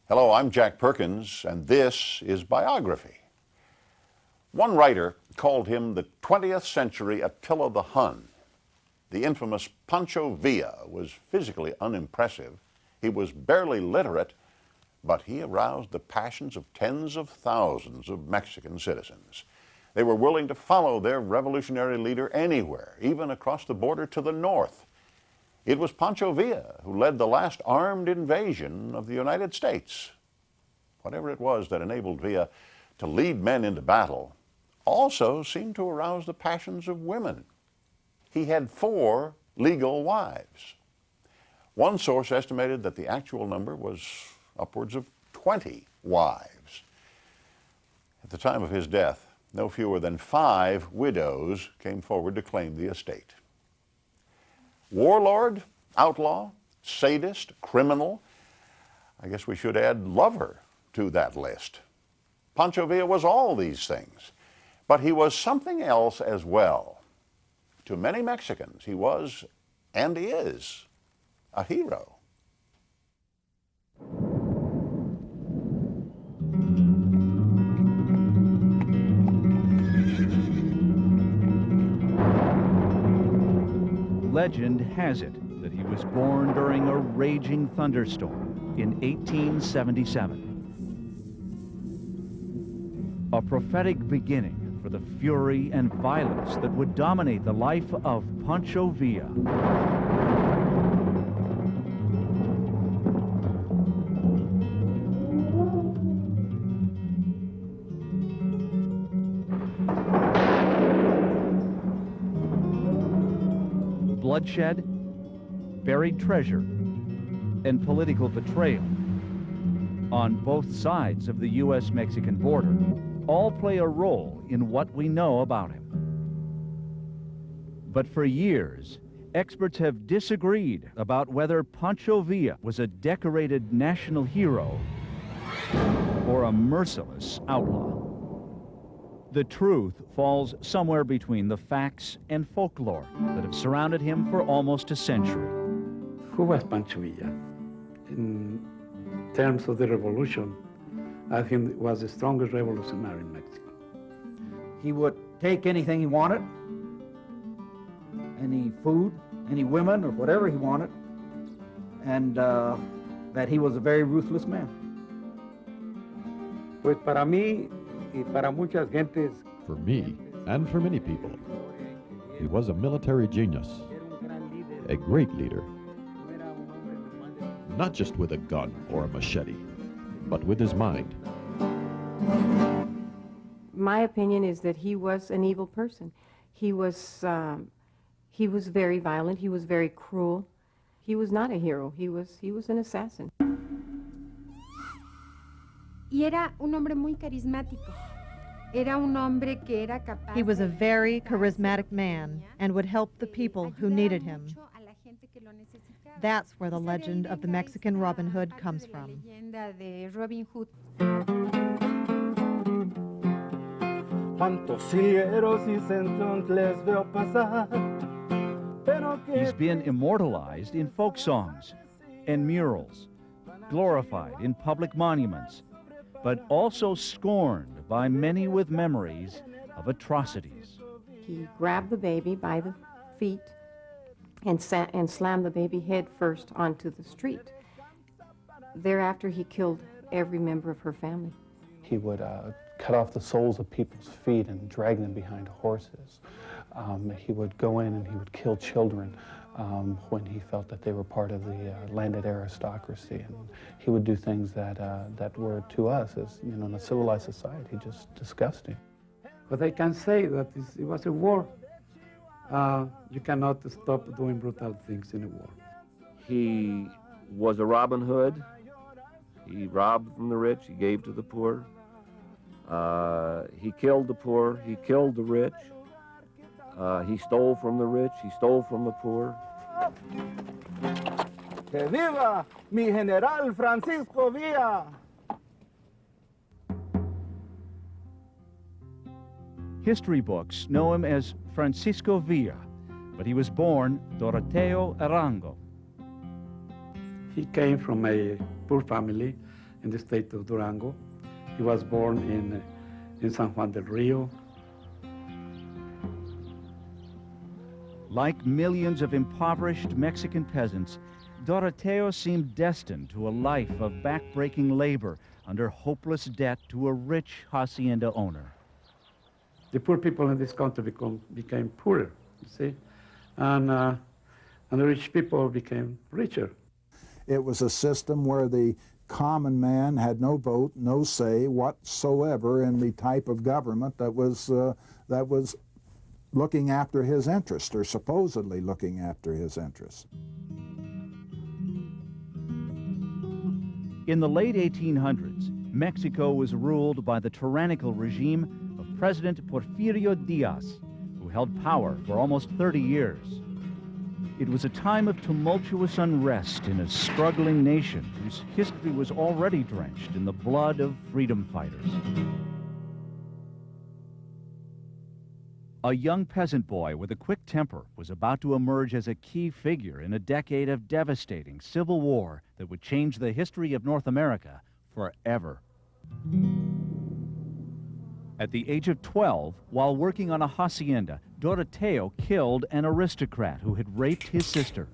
Hello, I'm Jack Perkins, and this is Biography. One writer called him the 20th century Attila the Hun. The infamous Pancho Villa was physically unimpressive. He was barely literate, but he aroused the passions of tens of thousands of Mexican citizens. They were willing to follow their revolutionary leader anywhere, even across the border to the north. It was Pancho Villa who led the last armed invasion of the United States. Whatever it was that enabled Villa to lead men into battle also seemed to arouse the passions of women. He had 4 legal wives. One source estimated that the actual number was upwards of 20 wives. At the time of his death, no fewer than 5 widows came forward to claim the estate. Warlord, outlaw, sadist, criminal. I guess we should add lover to that list. Pancho Villa was all these things, but he was something else as well. To many Mexicans, he was, and is, a hero. Legend has it that he was born during a raging thunderstorm in 1877. A prophetic beginning for the fury and violence that would dominate the life of Pancho Villa. Bloodshed, buried treasure, and political betrayal on both sides of the U.S.-Mexican border all play a role in what we know about him. But for years, experts have disagreed about whether Pancho Villa was a decorated national hero or a merciless outlaw. The truth falls somewhere between the facts and folklore that have surrounded him for almost a century. Who was Pancho Villa? In terms of the revolution, I think it was the strongest revolutionary in Mexico. He would take anything he wanted, any food, any women, or whatever he wanted, and that he was a very ruthless man. Pues para mí, y para muchas gentes, for me, and for many people, he was a military genius, a great leader, not just with a gun or a machete, but with his mind. My opinion is that he was an evil person. He was very violent, he was very cruel. He was not a hero, he was an assassin. Y era un hombre muy carismático. Era un hombre que era capaz. He was a very charismatic man and would help the people who needed him. That's where the legend of the Mexican Robin Hood comes from. He's been immortalized in folk songs and murals, glorified in public monuments, but also scorned by many with memories of atrocities. He grabbed the baby by the feet and slammed the baby head first onto the street. Thereafter, he killed every member of her family. He would cut off the soles of people's feet and drag them behind horses. He would go in and he would kill children when he felt that they were part of the landed aristocracy. And he would do things that were to us, as you know, in a civilized society, just disgusting. But I can say that it was a war. You cannot stop doing brutal things in a war. He was a Robin Hood. He robbed from the rich, he gave to the poor. He killed the poor, he killed the rich. He stole from the rich, he stole from the poor. Que viva mi general Francisco Villa! History books know him as Francisco Villa, but he was born Doroteo Arango. He came from a poor family, in the state of Durango. He was born in San Juan del Rio. Like millions of impoverished Mexican peasants, Doroteo seemed destined to a life of backbreaking labor under hopeless debt to a rich hacienda owner. The poor people in this country became poorer, you see, and the rich people became richer. It was a system where the common man had no vote, no say whatsoever in the type of government that was looking after his interest, or supposedly looking after his interest. In the late 1800s, Mexico was ruled by the tyrannical regime of President Porfirio Diaz, who held power for almost 30 years. It was a time of tumultuous unrest in a struggling nation whose history was already drenched in the blood of freedom fighters. A young peasant boy with a quick temper was about to emerge as a key figure in a decade of devastating civil war that would change the history of North America forever. At the age of 12, while working on a hacienda, Doroteo killed an aristocrat who had raped his sister.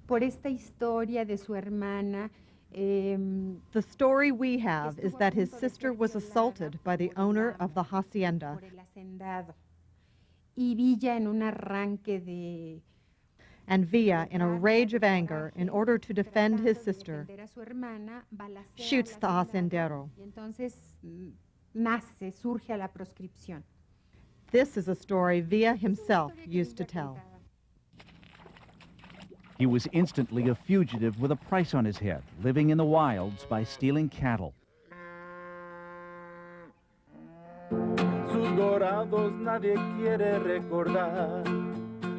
Por esta historia de su hermana, the story we have is that his sister was assaulted by the owner of the hacienda. Y Villa, en un arranque de And Villa, in a rage of anger, in order to defend his sister, shoots the hacendero. Surge la proscripción. This is a story Villa himself used to tell. He was instantly a fugitive with a price on his head, living in the wilds by stealing cattle. Sus dorados nadie quiere recordar.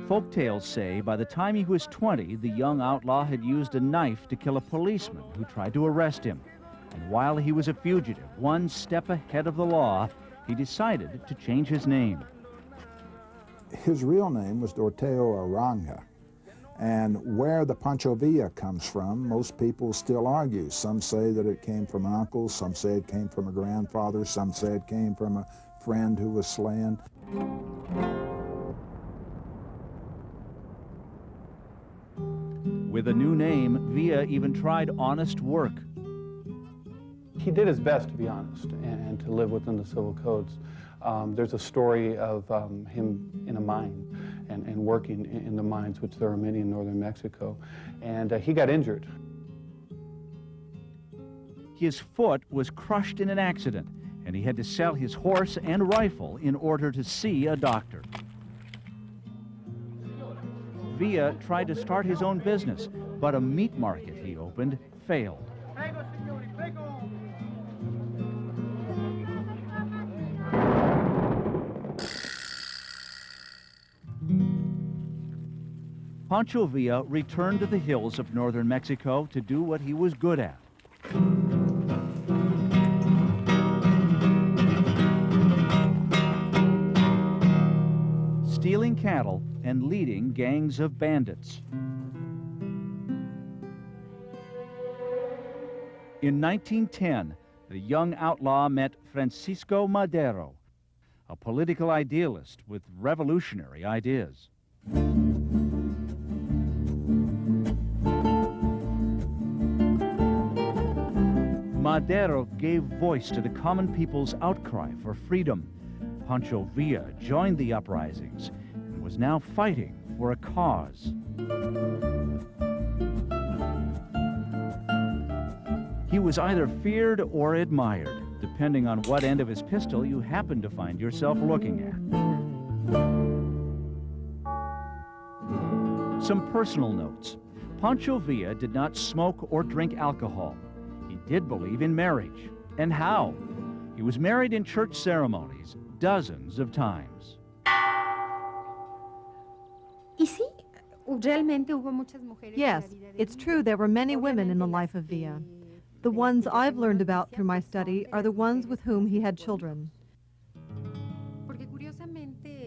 Folk tales say by the time he was 20, the young outlaw had used a knife to kill a policeman who tried to arrest him. And while he was a fugitive, one step ahead of the law, he decided to change his name. His real name was Doroteo Aranga. And where the Pancho Villa comes from, most people still argue. Some say that it came from an uncle, some say it came from a grandfather, some say it came from a friend who was slain. With a new name, Villa even tried honest work. He did his best, to be honest, and to live within the civil codes. There's a story of him in a mine and working in the mines, which there are many in northern Mexico, and he got injured. His foot was crushed in an accident, and he had to sell his horse and rifle in order to see a doctor. Villa tried to start his own business, but a meat market he opened failed. Pancho Villa returned to the hills of northern Mexico to do what he was good at. Stealing cattle and leading gangs of bandits. In 1910, the young outlaw met Francisco Madero, a political idealist with revolutionary ideas. Madero gave voice to the common people's outcry for freedom. Pancho Villa joined the uprisings and was now fighting for a cause. He was either feared or admired, depending on what end of his pistol you happened to find yourself looking at. Some personal notes. Pancho Villa did not smoke or drink alcohol. He did believe in marriage. And how? He was married in church ceremonies dozens of times. Yes, it's true there were many women in the life of Villa. The ones I've learned about through my study are the ones with whom he had children.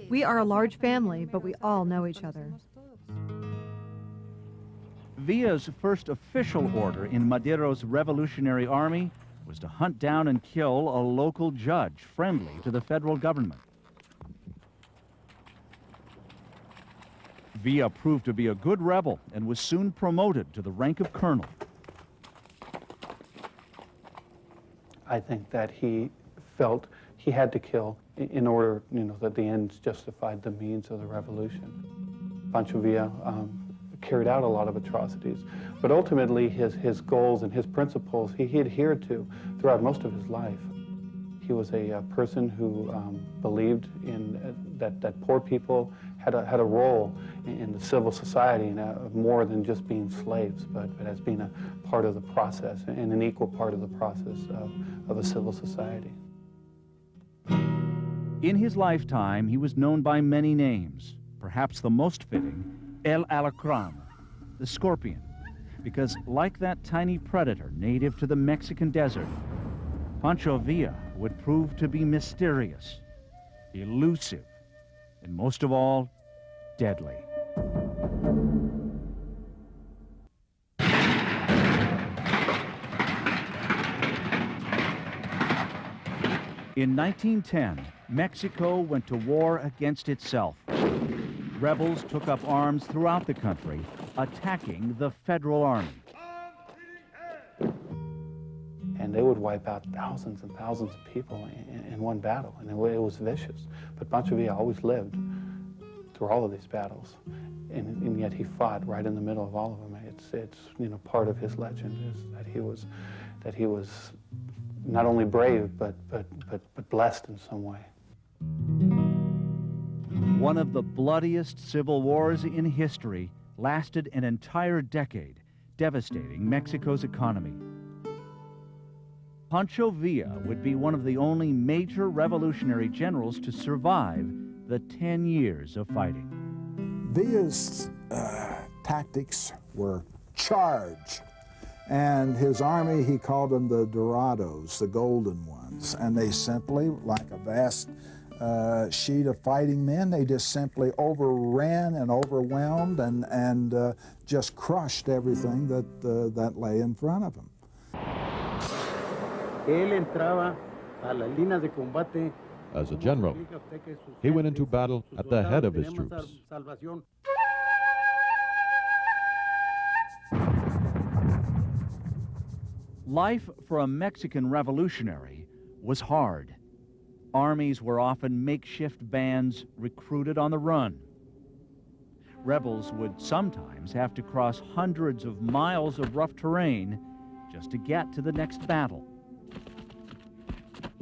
We are a large family, but we all know each other. Villa's first official order in Madero's revolutionary army was to hunt down and kill a local judge friendly to the federal government. Villa proved to be a good rebel and was soon promoted to the rank of colonel. I think that he felt he had to kill in order, that the ends justified the means of the revolution. Pancho Villa carried out a lot of atrocities, but ultimately his goals and his principles he adhered to throughout most of his life. He was a person who believed in that poor people had a role in the civil society, more than just being slaves, but as being a part of the process and an equal part of the process of a civil society. In his lifetime, he was known by many names, perhaps the most fitting, El Alacrán, the scorpion, because like that tiny predator native to the Mexican desert, Pancho Villa would prove to be mysterious, elusive, and most of all, deadly. In 1910, Mexico went to war against itself. Rebels took up arms throughout the country, attacking the federal army. And they would wipe out thousands and thousands of people in one battle, and it was vicious. But Pancho Villa always lived through all of these battles, and yet he fought right in the middle of all of them. It's part of his legend is that he was not only brave but blessed in some way. One of the bloodiest civil wars in history lasted an entire decade, devastating Mexico's economy. Pancho Villa would be one of the only major revolutionary generals to survive the 10 years of fighting. Villa's tactics were charge, and his army, he called them the Dorados, the golden ones, and they simply, like a vast sheet of fighting men, they just simply overran and overwhelmed and just crushed everything that lay in front of them. As a general, he went into battle at the head of his troops. Life for a Mexican revolutionary was hard. Armies were often makeshift bands recruited on the run. Rebels would sometimes have to cross hundreds of miles of rough terrain just to get to the next battle.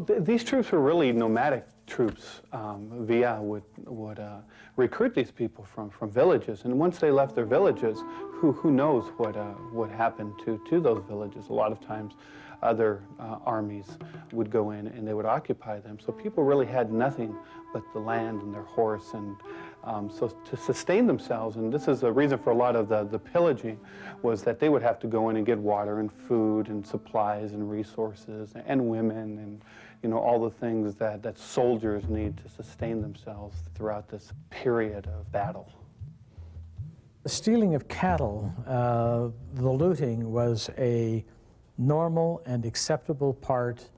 These troops were really nomadic troops. Villa would recruit these people from villages, and once they left their villages, who knows what happened to those villages. A lot of times other armies would go in and they would occupy them. So people really had nothing but the land and their horse, and so to sustain themselves, and this is a reason for a lot of the pillaging, was that they would have to go in and get water and food and supplies and resources and women and all the things that soldiers need to sustain themselves throughout this period of battle. The stealing of cattle, the looting, was a normal and acceptable part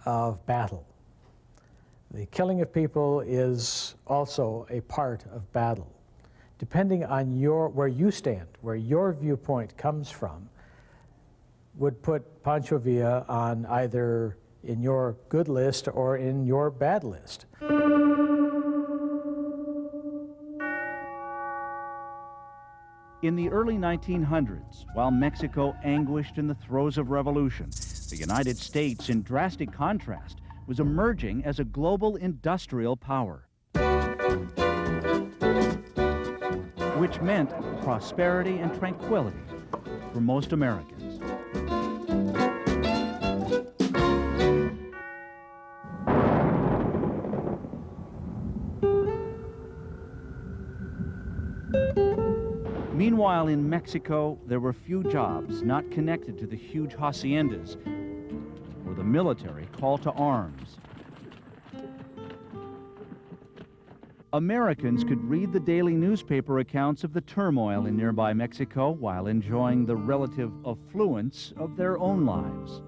of battle. The killing of people is also a part of battle. Depending on where you stand, where your viewpoint comes from, would put Pancho Villa on either in your good list or in your bad list. In the early 1900s, while Mexico anguished in the throes of revolution, the United States, in drastic contrast, was emerging as a global industrial power, which meant prosperity and tranquility for most Americans. Meanwhile, in Mexico, there were few jobs not connected to the huge haciendas or the military call to arms. Americans could read the daily newspaper accounts of the turmoil in nearby Mexico while enjoying the relative affluence of their own lives.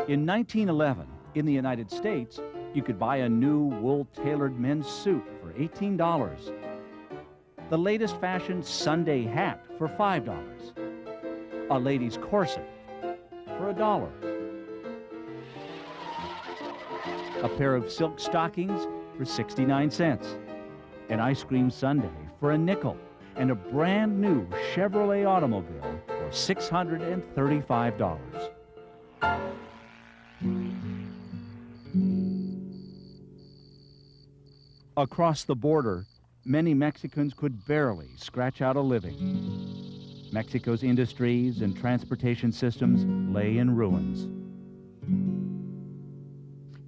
In 1911, in the United States, you could buy a new wool-tailored men's suit for $18, the latest fashion Sunday hat for $5, a lady's corset for $1, a pair of silk stockings for 69 cents, an ice cream sundae for a nickel, and a brand new Chevrolet automobile for $635. Across the border, many Mexicans could barely scratch out a living. Mexico's industries and transportation systems lay in ruins.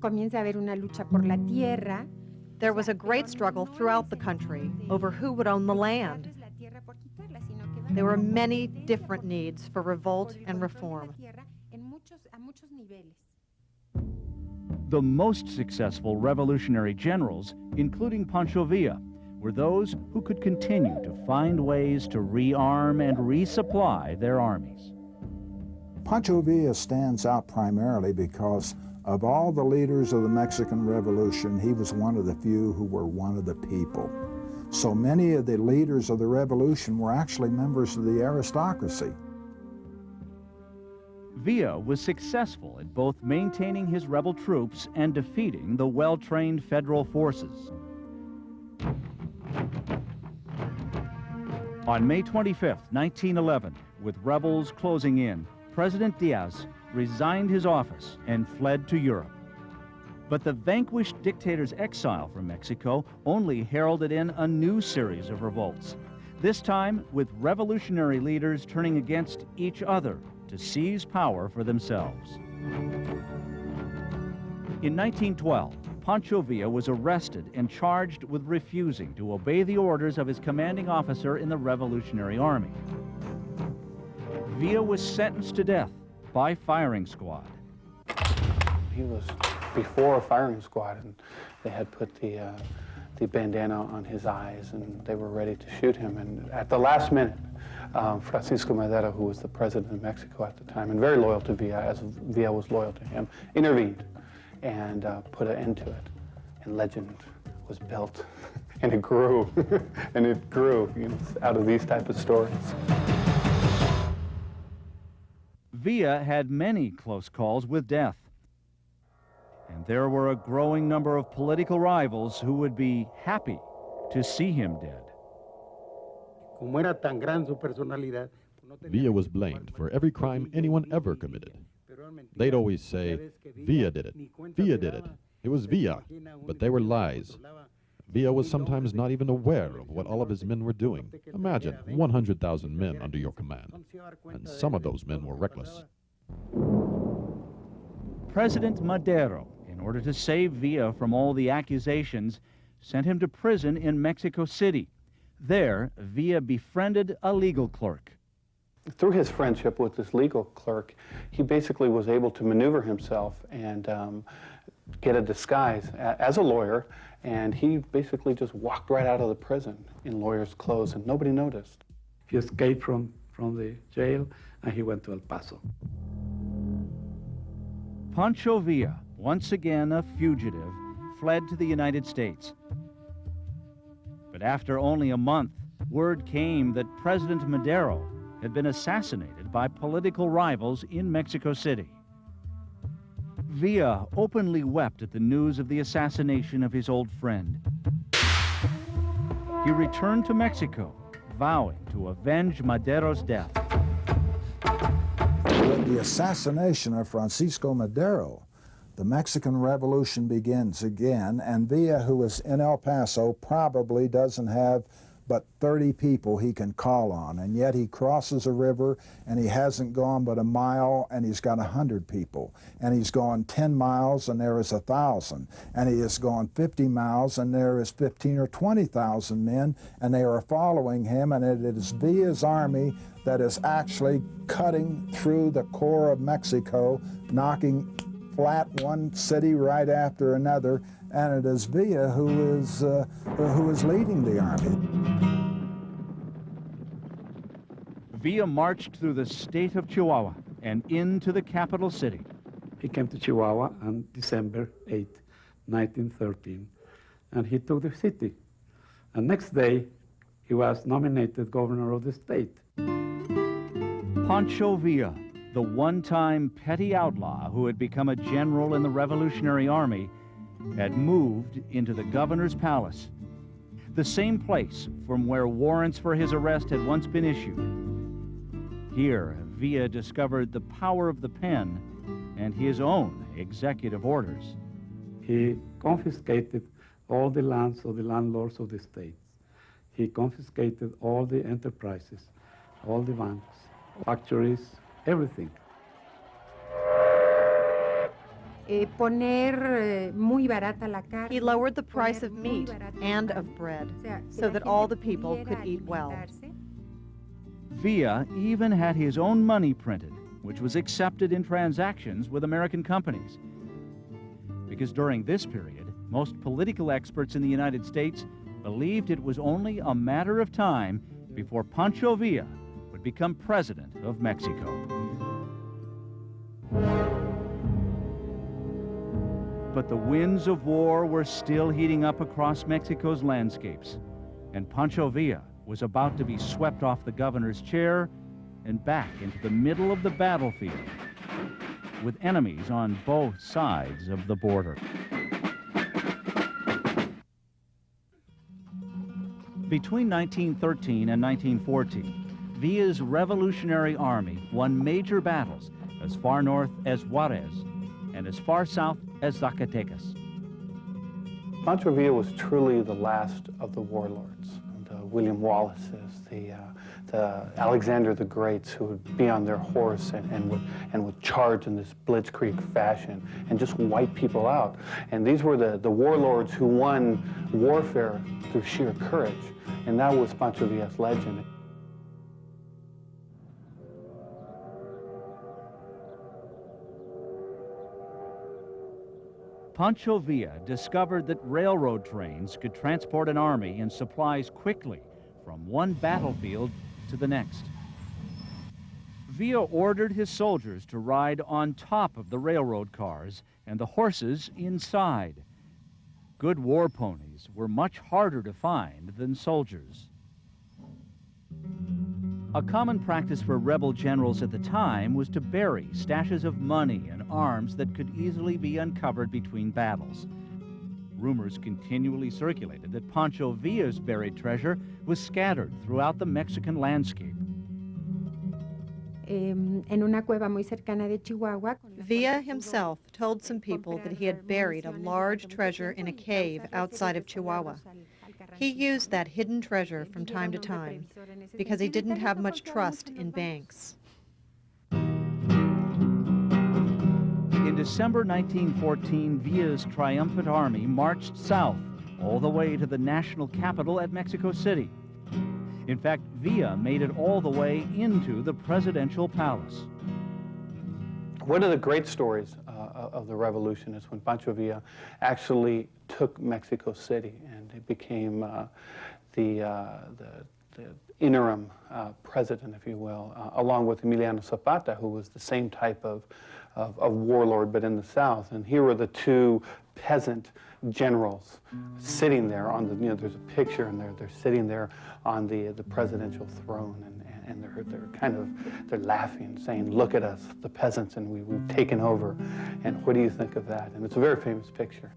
Comienza a haber una lucha por la tierra. There was a great struggle throughout the country over who would own the land. There were many different needs for revolt and reform. The most successful revolutionary generals, including Pancho Villa, were those who could continue to find ways to rearm and resupply their armies. Pancho Villa stands out primarily because of all the leaders of the Mexican Revolution, he was one of the few who were one of the people. So many of the leaders of the revolution were actually members of the aristocracy. Villa was successful at both maintaining his rebel troops and defeating the well-trained federal forces. On May 25, 1911, with rebels closing in, President Diaz resigned his office and fled to Europe. But the vanquished dictator's exile from Mexico only heralded in a new series of revolts, this time with revolutionary leaders turning against each other to seize power for themselves. In 1912, Pancho Villa was arrested and charged with refusing to obey the orders of his commanding officer in the Revolutionary Army. Villa was sentenced to death by firing squad. He was before a firing squad, and they had put the bandana on his eyes, and they were ready to shoot him. And at the last minute, Francisco Madero, who was the president of Mexico at the time, and very loyal to Villa, as Villa was loyal to him, intervened and put an end to it. And legend was built, and it grew, and it grew, you know, out of these type of stories. Villa had many close calls with death, and there were a growing number of political rivals who would be happy to see him dead. Villa was blamed for every crime anyone ever committed. They'd always say, Villa did it, Villa did it, it was Villa, but they were lies. Villa was sometimes not even aware of what all of his men were doing. Imagine 100,000 men under your command, and some of those men were reckless. President Madero, in order to save Villa from all the accusations, sent him to prison in Mexico City. There, Villa befriended a legal clerk. Through his friendship with this legal clerk, he basically was able to maneuver himself and get a disguise as a lawyer, and he basically just walked right out of the prison in lawyer's clothes, and nobody noticed. He escaped from the jail, and he went to El Paso. Pancho Villa, once again a fugitive, fled to the United States. But after only a month, word came that President Madero had been assassinated by political rivals in Mexico City. Villa openly wept at the news of the assassination of his old friend. He returned to Mexico, vowing to avenge Madero's death. With the assassination of Francisco Madero, the Mexican Revolution begins again, and Villa, who is in El Paso, probably doesn't have but 30 people he can call on, and yet he crosses a river, and he hasn't gone but a mile, and he's got 100 people, and he's gone 10 miles, and there is 1,000, and he has gone 50 miles, and there is 15 or 20,000 men, and they are following him, and it is Villa's army that is actually cutting through the core of Mexico, knocking flat one city right after another, and it is Villa who is leading the army. Villa marched through the state of Chihuahua and into the capital city. He came to Chihuahua on December 8, 1913, and he took the city. And next day, he was nominated governor of the state. Pancho Villa, the one-time petty outlaw who had become a general in the Revolutionary Army, had moved into the governor's palace, the same place from where warrants for his arrest had once been issued. Here, Villa discovered the power of the pen and his own executive orders. He confiscated all the lands of the landlords of the states. He confiscated all the enterprises, all the banks, factories, everything. Muy barata la carne. He lowered the price of meat and of bread so that all the people could eat well. Villa even had his own money printed, which was accepted in transactions with American companies. Because during this period, most political experts in the United States believed it was only a matter of time before Pancho Villa would become president of Mexico. But the winds of war were still heating up across Mexico's landscapes, and Pancho Villa was about to be swept off the governor's chair and back into the middle of the battlefield, with enemies on both sides of the border. Between 1913 and 1914, Villa's Revolutionary Army won major battles as far north as Juarez and as far south as Zacatecas. Pancho Villa was truly the last of the warlords, the William Wallaces, the Alexander the Greats, who would be on their horse and would charge in this blitzkrieg fashion and just wipe people out. And these were the warlords who won warfare through sheer courage, and that was Pancho Villa's legend. Pancho Villa discovered that railroad trains could transport an army and supplies quickly from one battlefield to the next. Villa ordered his soldiers to ride on top of the railroad cars and the horses inside. Good war ponies were much harder to find than soldiers. A common practice for rebel generals at the time was to bury stashes of money and arms that could easily be uncovered between battles. Rumors continually circulated that Pancho Villa's buried treasure was scattered throughout the Mexican landscape. En una cueva muy cercana de Chihuahua. Villa himself told some people that he had buried a large treasure in a cave outside of Chihuahua. He used that hidden treasure from time to time because he didn't have much trust in banks. In December 1914, Villa's triumphant army marched south all the way to the national capital at Mexico City. In fact, Villa made it all the way into the presidential palace. One of the great stories of the revolution is when Pancho Villa actually took Mexico City, and it became the interim president, if you will, along with Emiliano Zapata, who was the same type of warlord, but in the South. And here were the two peasant generals sitting there on the, there's a picture, and they're sitting there on the presidential throne, and they're laughing, saying, "Look at us, the peasants, and we've taken over. And what do you think of that?" And it's a very famous picture.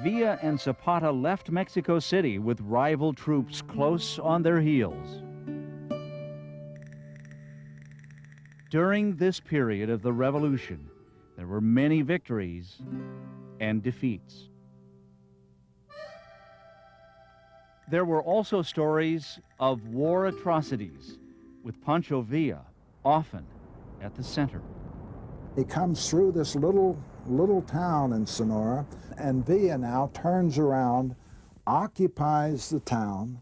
Villa and Zapata left Mexico City with rival troops close on their heels. During this period of the revolution, there were many victories and defeats. There were also stories of war atrocities, with Pancho Villa often at the center. He comes through this little town in Sonora, and Villa now turns around, occupies the town,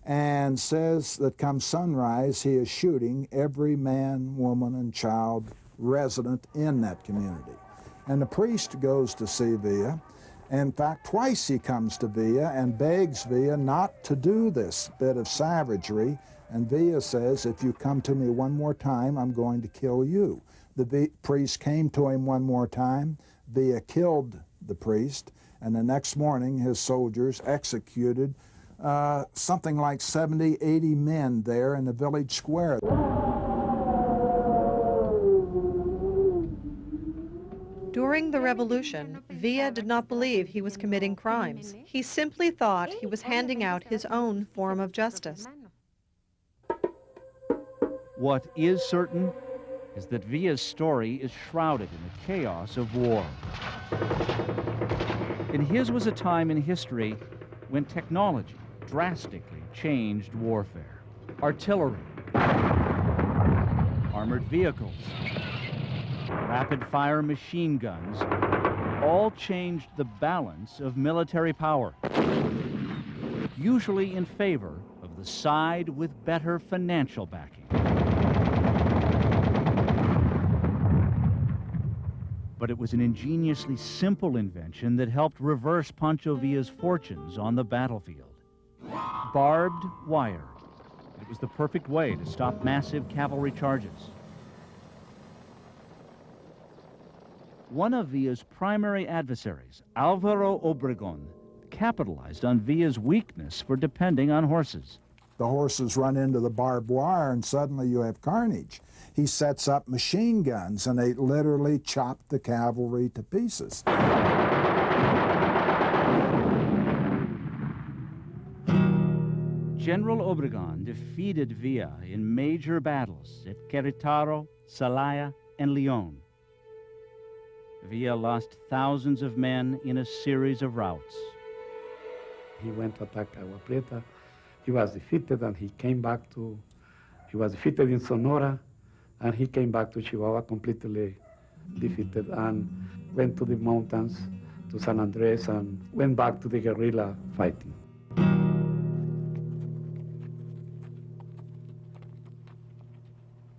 and says that come sunrise he is shooting every man, woman, and child resident in that community. And the priest goes to see Villa. In fact, twice he comes to Villa and begs Villa not to do this bit of savagery. And Villa says, if you come to me one more time, I'm going to kill you. The priest came to him one more time. Villa killed the priest. And the next morning, his soldiers executed something like 70, 80 men there in the village square. During the revolution, Villa did not believe he was committing crimes. He simply thought he was handing out his own form of justice. What is certain is that Villa's story is shrouded in the chaos of war. And his was a time in history when technology drastically changed warfare. Artillery, armored vehicles, rapid-fire machine guns all changed the balance of military power, usually in favor of the side with better financial backing. But it was an ingeniously simple invention that helped reverse Pancho Villa's fortunes on the battlefield. Barbed wire. It was the perfect way to stop massive cavalry charges. One of Villa's primary adversaries, Alvaro Obregón, capitalized on Villa's weakness for depending on horses. The horses run into the barbed wire and suddenly you have carnage. He sets up machine guns and they literally chop the cavalry to pieces. General Obregón defeated Villa in major battles at Querétaro, Celaya, and León. Villa lost thousands of men in a series of routes. He went to attack Agua Prieta. He was defeated and he came back to, he was defeated in Sonora and he came back to Chihuahua completely defeated and went to the mountains, to San Andres, and went back to the guerrilla fighting.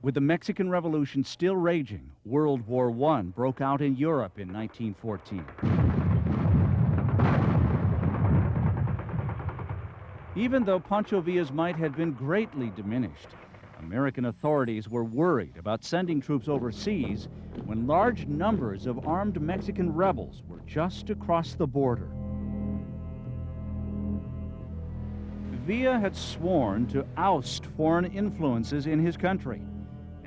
With the Mexican Revolution still raging, World War I broke out in Europe in 1914. Even though Pancho Villa's might had been greatly diminished, American authorities were worried about sending troops overseas when large numbers of armed Mexican rebels were just across the border. Villa had sworn to oust foreign influences in his country.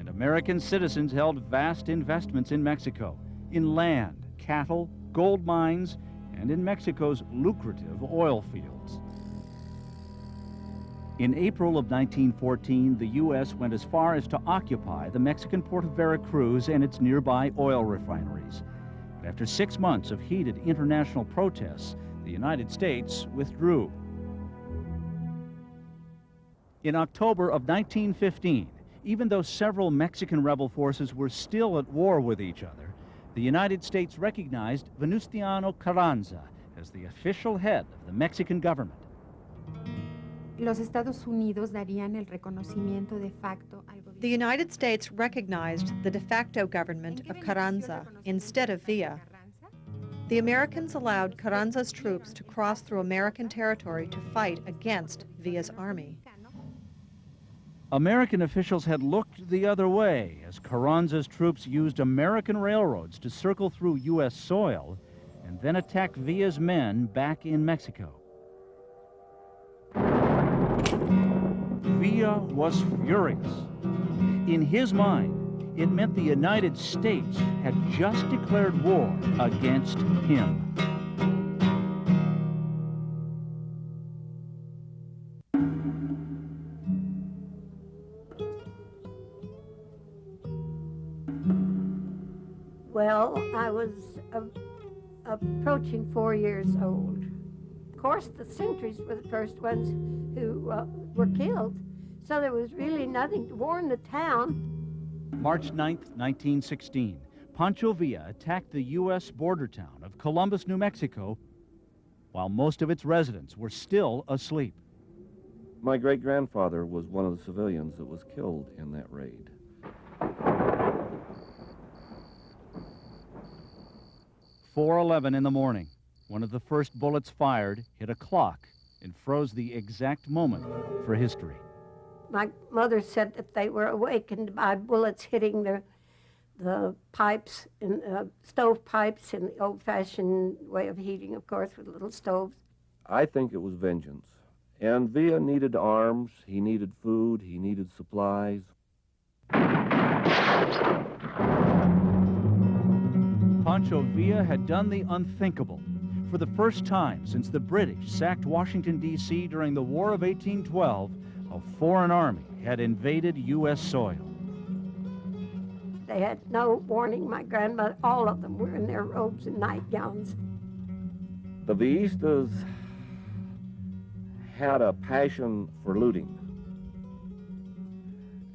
American citizens held vast investments in Mexico, in land, cattle, gold mines, and in Mexico's lucrative oil fields. In April of 1914, the U.S. went as far as to occupy the Mexican port of Veracruz and its nearby oil refineries. But after 6 months of heated international protests, the United States withdrew. In October of 1915, even though several Mexican rebel forces were still at war with each other, the United States recognized Venustiano Carranza as the official head of the Mexican government. Los Estados Unidos darían el reconocimiento de facto al gobierno. The United States recognized the de facto government of Carranza instead of Villa. The Americans allowed Carranza's troops to cross through American territory to fight against Villa's army. American officials had looked the other way as Carranza's troops used American railroads to circle through U.S. soil and then attack Villa's men back in Mexico. Villa was furious. In his mind, it meant the United States had just declared war against him. Well, I was approaching 4 years old. Of course, the sentries were the first ones who were killed, so there was really nothing to warn the town. March 9th, 1916, Pancho Villa attacked the U.S. border town of Columbus, New Mexico, while most of its residents were still asleep. My great-grandfather was one of the civilians that was killed in that raid. 4:11 in the morning. One of the first bullets fired hit a clock and froze the exact moment for history. My mother said that they were awakened by bullets hitting the pipes, and stove pipes in the old-fashioned way of heating, of course, with little stoves. I think it was vengeance. And Villa needed arms, he needed food, he needed supplies. Pancho Villa had done the unthinkable. For the first time since the British sacked Washington, D.C. during the War of 1812, a foreign army had invaded U.S. soil. They had no warning. My grandmother, all of them were in their robes and nightgowns. The Villistas had a passion for looting.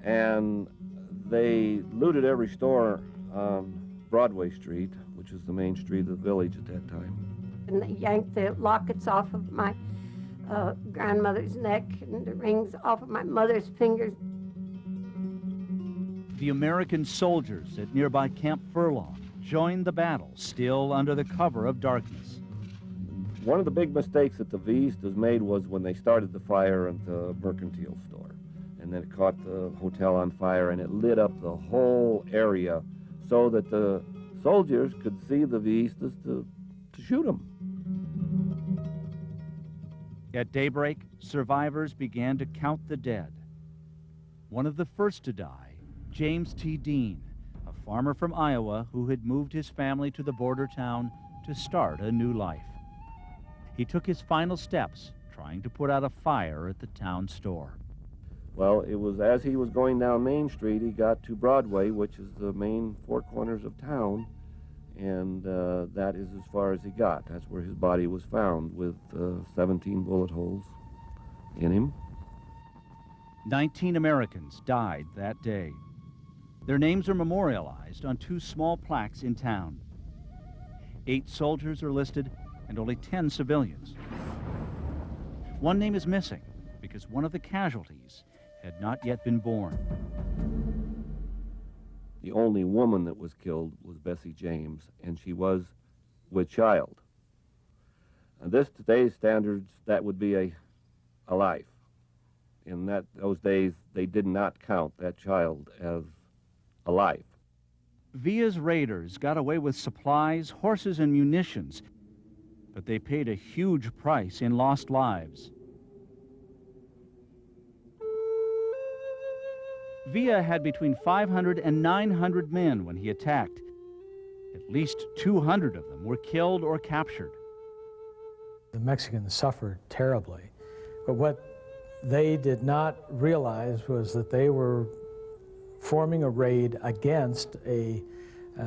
And they looted every store on Broadway Street, which is the main street of the village at that time. And they yanked the lockets off of my grandmother's neck and the rings off of my mother's fingers. The American soldiers at nearby Camp Furlong joined the battle, still under the cover of darkness. One of the big mistakes that the Villistas made was when they started the fire at the mercantile store. And then it caught the hotel on fire, and it lit up the whole area so that the soldiers could see the Villistas to shoot them. At daybreak, survivors began to count the dead. One of the first to die, James T. Dean, a farmer from Iowa who had moved his family to the border town to start a new life. He took his final steps, trying to put out a fire at the town store. Well, it was as he was going down Main Street, he got to Broadway, which is the main four corners of town, and that is as far as he got. That's where his body was found, with 17 bullet holes in him. 19 Americans died that day. Their names are memorialized on 2 small plaques in town. 8 soldiers are listed and only 10 civilians. One name is missing because one of the casualties had not yet been born. The only woman that was killed was Bessie James, and she was with child. And this, today's standards, that would be a life. In those days, they did not count that child as a life. Villa's raiders got away with supplies, horses, and munitions, but they paid a huge price in lost lives. Villa had between 500 and 900 men when he attacked. At least 200 of them were killed or captured. The Mexicans suffered terribly, but what they did not realize was that they were forming a raid against a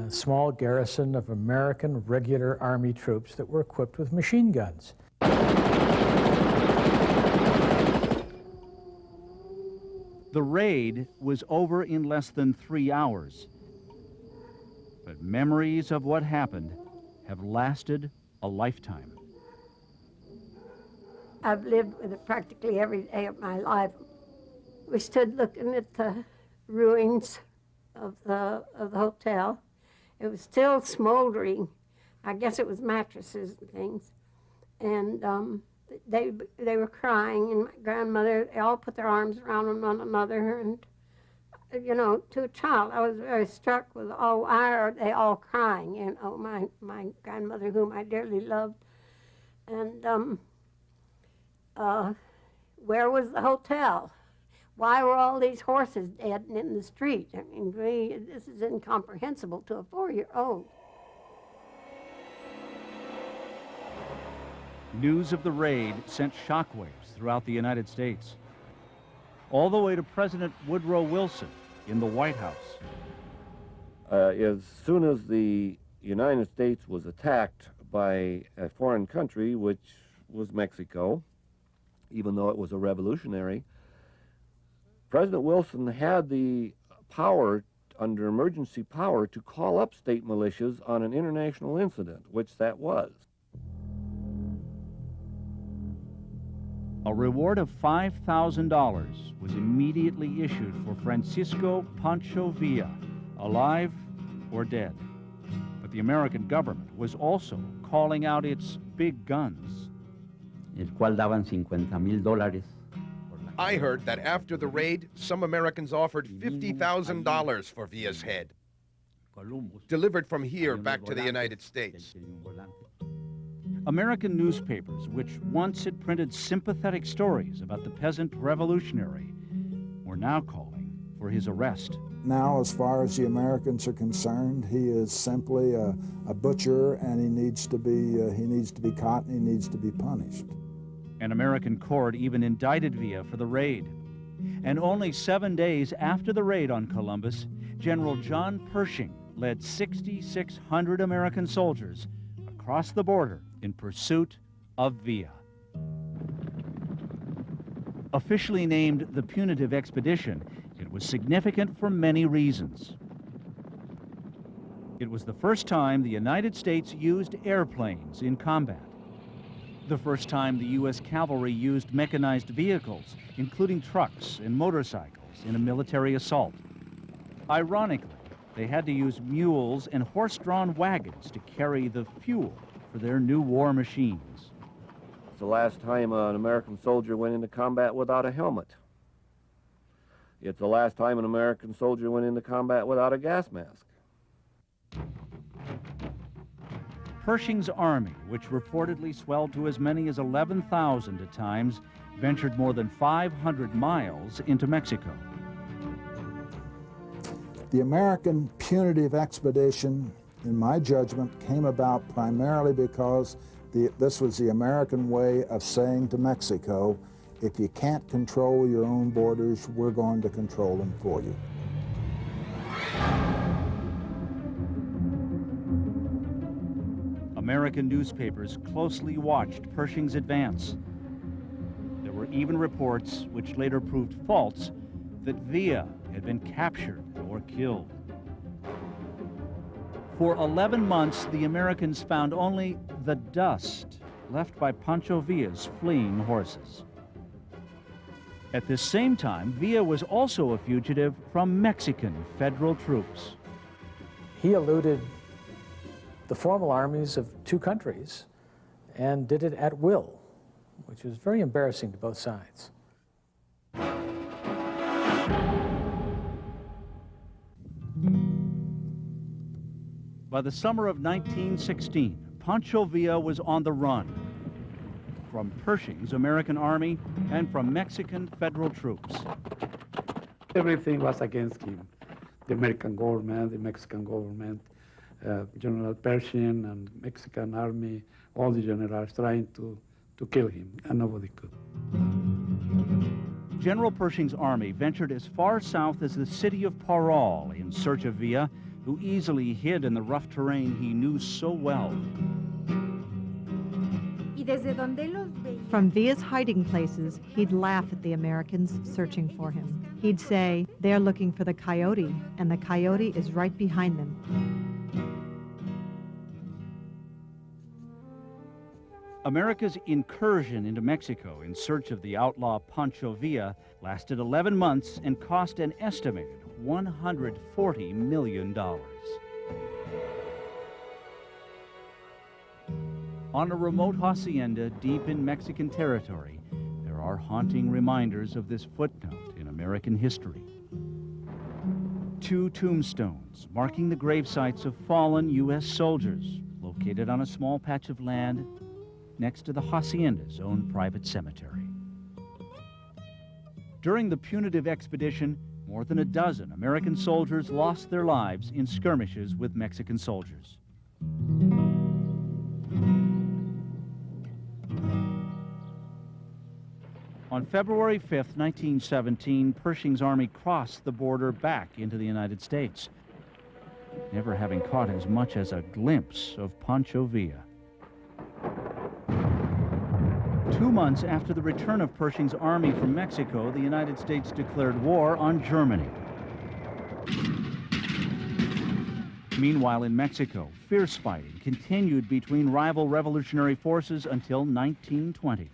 small garrison of American regular army troops that were equipped with machine guns. The raid was over in less than 3 hours. But memories of what happened have lasted a lifetime. I've lived with it practically every day of my life. We stood looking at the ruins of the hotel. It was still smoldering. I guess it was mattresses and things. And they were crying, and my grandmother, they all put their arms around one another, and, you know, to a child, I was very struck with, oh, why are they all crying? And, oh, my grandmother, whom I dearly loved. And where was the hotel? Why were all these horses dead and in the street? I mean, really, this is incomprehensible to a 4-year-old. News of the raid sent shockwaves throughout the United States, all the way to President Woodrow Wilson in the White House. As soon as the United States was attacked by a foreign country, which was Mexico, even though it was a revolutionary, President Wilson had the power, under emergency power, to call up state militias on an international incident, which that was. A reward of $5,000 was immediately issued for Francisco Pancho Villa, alive or dead. But the American government was also calling out its big guns. El cual daban $50,000. I heard that after the raid, some Americans offered $50,000 for Villa's head, delivered from here back to the United States. American newspapers, which once had printed sympathetic stories about the peasant revolutionary, were now calling for his arrest. Now, as far as the Americans are concerned, he is simply a butcher, and he needs to be caught and he needs to be punished. An American court even indicted Villa for the raid. And only 7 days after the raid on Columbus, General John Pershing led 6,600 American soldiers across the border in pursuit of Villa. Officially named the Punitive Expedition, it was significant for many reasons. It was the first time the United States used airplanes in combat. The first time the U.S. cavalry used mechanized vehicles, including trucks and motorcycles, in a military assault. Ironically, they had to use mules and horse-drawn wagons to carry the fuel for their new war machines. It's the last time an American soldier went into combat without a helmet. It's the last time an American soldier went into combat without a gas mask. Pershing's army, which reportedly swelled to as many as 11,000 at times, ventured more than 500 miles into Mexico. The American Punitive Expedition, in my judgment, came about primarily because this was the American way of saying to Mexico, if you can't control your own borders, we're going to control them for you. American newspapers closely watched Pershing's advance. There were even reports, which later proved false, that Villa had been captured or killed. For 11 months, the Americans found only the dust left by Pancho Villa's fleeing horses. At this same time, Villa was also a fugitive from Mexican federal troops. He eluded the formal armies of two countries and did it at will, which was very embarrassing to both sides. By the summer of 1916, Pancho Villa was on the run from Pershing's American army and from Mexican federal troops. Everything was against him. The American government, the Mexican government, General Pershing and Mexican army, all the generals trying to kill him, and nobody could. General Pershing's army ventured as far south as the city of Parral in search of Villa, who easily hid in the rough terrain he knew so well. From Villa's hiding places, he'd laugh at the Americans searching for him. He'd say, they're looking for the coyote, and the coyote is right behind them. America's incursion into Mexico in search of the outlaw Pancho Villa lasted 11 months and cost an estimated $140 million. On a remote hacienda deep in Mexican territory, there are haunting reminders of this footnote in American history. 2 tombstones marking the gravesites of fallen U.S. soldiers located on a small patch of land next to the hacienda's own private cemetery. During the Punitive Expedition, more than a dozen American soldiers lost their lives in skirmishes with Mexican soldiers. On February 5th, 1917, Pershing's army crossed the border back into the United States, never having caught as much as a glimpse of Pancho Villa. 2 months after the return of Pershing's army from Mexico, the United States declared war on Germany. Meanwhile, in Mexico, fierce fighting continued between rival revolutionary forces until 1920.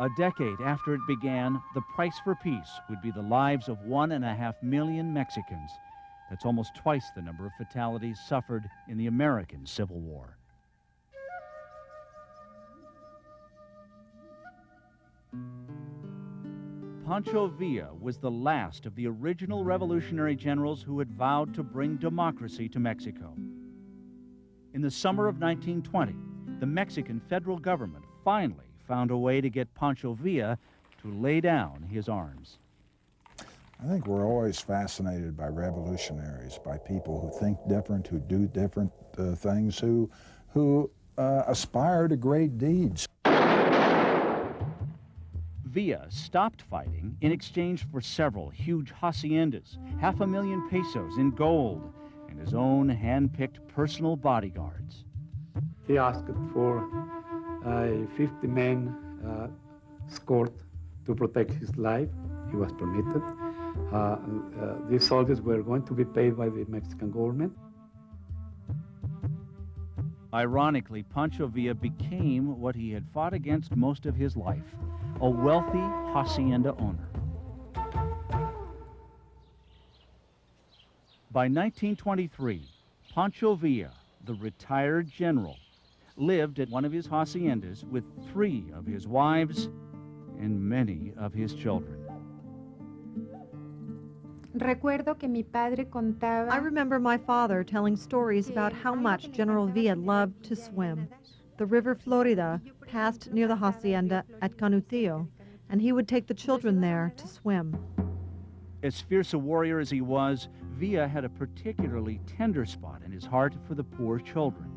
A decade after it began, the price for peace would be the lives of 1.5 million Mexicans. That's almost twice the number of fatalities suffered in the American Civil War. Pancho Villa was the last of the original revolutionary generals who had vowed to bring democracy to Mexico. In the summer of 1920, the Mexican federal government finally found a way to get Pancho Villa to lay down his arms. I think we're always fascinated by revolutionaries, by people who think different, who do different things, who aspire to great deeds. Villa stopped fighting in exchange for several huge haciendas, 500,000 pesos in gold, and his own hand-picked personal bodyguards. He asked for a 50-man escort to protect his life. He was permitted. These soldiers were going to be paid by the Mexican government. Ironically, Pancho Villa became what he had fought against most of his life, a wealthy hacienda owner. By 1923, Pancho Villa, the retired general, lived at one of his haciendas with 3 of his wives and many of his children. Recuerdo que mi padre contaba. I remember my father telling stories about how much General Villa loved to swim. The river Florida passed near the hacienda at Canutillo, and he would take the children there to swim. As fierce a warrior as he was, Villa had a particularly tender spot in his heart for the poor children.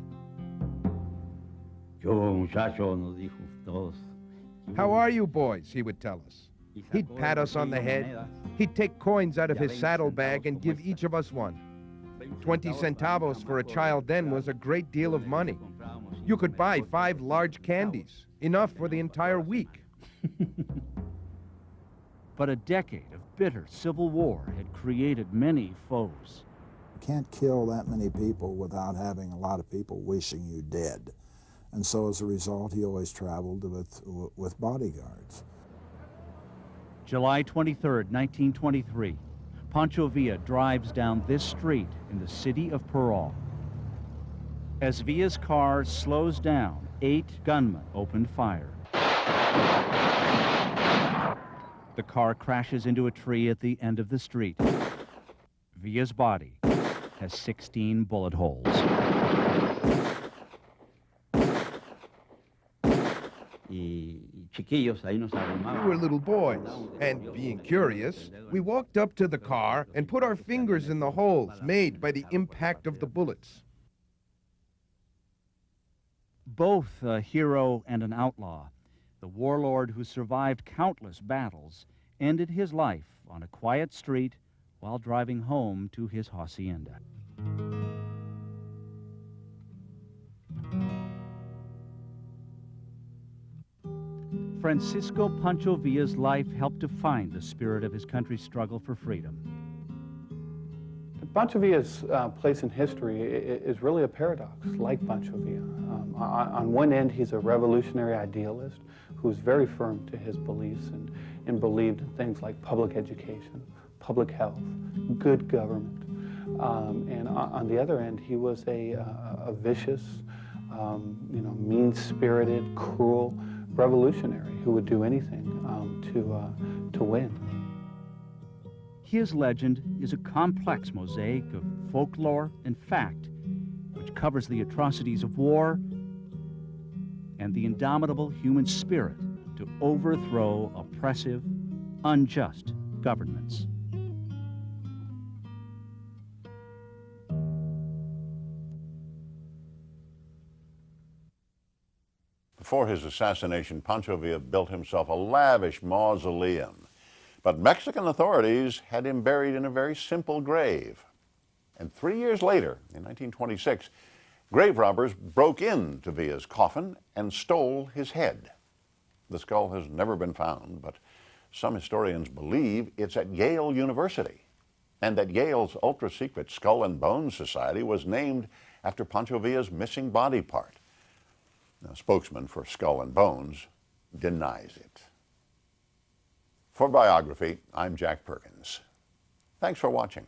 How are you, boys? He would tell us. He'd pat us on the head. He'd take coins out of his saddlebag and give each of us one. 20 centavos for a child then was a great deal of money. You could buy 5 large candies, enough for the entire week. But a decade of bitter civil war had created many foes. You can't kill that many people without having a lot of people wishing you dead. And so as a result, he always traveled with bodyguards. July 23rd, 1923, Pancho Villa drives down this street in the city of Parral. As Villa's car slows down, 8 gunmen opened fire. The car crashes into a tree at the end of the street. Villa's body has 16 bullet holes. We were little boys, and being curious, we walked up to the car and put our fingers in the holes made by the impact of the bullets. Both a hero and an outlaw, the warlord who survived countless battles ended his life on a quiet street while driving home to his hacienda. Francisco Pancho Villa's life helped define the spirit of his country's struggle for freedom. Pancho Villa's place in history is really a paradox, like Pancho Villa. On one end, he's a revolutionary idealist who's very firm to his beliefs and believed in things like public education, public health, good government. And on the other end, he was a vicious, mean-spirited, cruel revolutionary who would do anything to win. His legend is a complex mosaic of folklore and fact, which covers the atrocities of war and the indomitable human spirit to overthrow oppressive, unjust governments. Before his assassination, Pancho Villa built himself a lavish mausoleum. But Mexican authorities had him buried in a very simple grave. And 3 years later, in 1926, grave robbers broke into Villa's coffin and stole his head. The skull has never been found, but some historians believe it's at Yale University, and that Yale's ultra-secret Skull and Bones Society was named after Pancho Villa's missing body part. A spokesman for Skull and Bones denies it. For Biography, I'm Jack Perkins. Thanks for watching.